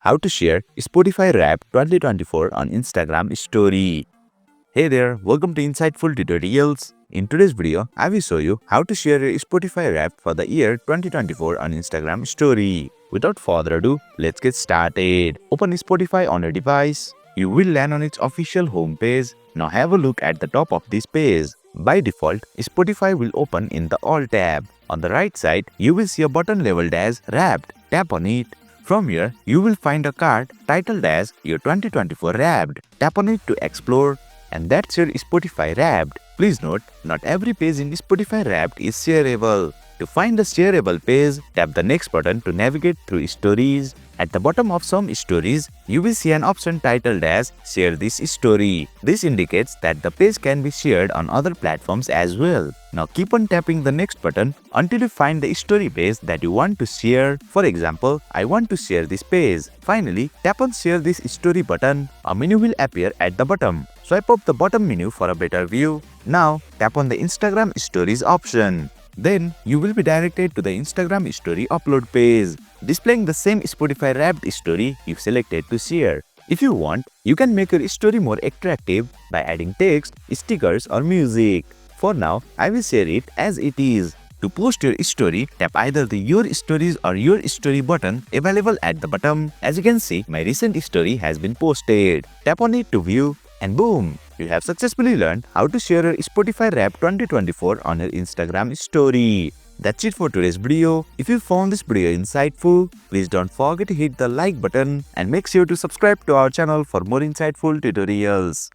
how to share Spotify Wrapped 2024 on Instagram Story. Hey there, welcome to Insightful Tutorials. In today's video, I will show you how to share your Spotify Wrapped for the year 2024 on Instagram Story. Without further ado, let's get started. Open Spotify on your device. You will land on its official homepage. Now have a look at the top of this page. By default, Spotify will open in the All tab. On the right side, you will see a button labeled as Wrapped. Tap on it. From here, you will find a card titled as Your 2024 Wrapped. Tap on it to explore. And that's your Spotify Wrapped. Please note, not every page in Spotify Wrapped is shareable. To find the shareable page, tap the next button to navigate through stories. At the bottom of some stories, you will see an option titled as Share this story. This indicates that the page can be shared on other platforms as well. Now keep on tapping the next button until you find the story page that you want to share. For example, I want to share this page. Finally, tap on Share this story button. A menu will appear at the bottom. Swipe up the bottom menu for a better view. Now, tap on the Instagram Stories option. Then, you will be directed to the Instagram Story upload page, displaying the same Spotify Wrapped story you selected to share. If you want, you can make your story more attractive by adding text, stickers or music. For now, I will share it as it is. To post your story, tap either the Your Stories or Your Story button available at the bottom. As you can see, my recent story has been posted. Tap on it to view. And boom! You have successfully learned how to share your Spotify Wrapped 2024 on your Instagram Story. That's it for today's video. If you found this video insightful, please don't forget to hit the like button and make sure to subscribe to our channel for more insightful tutorials.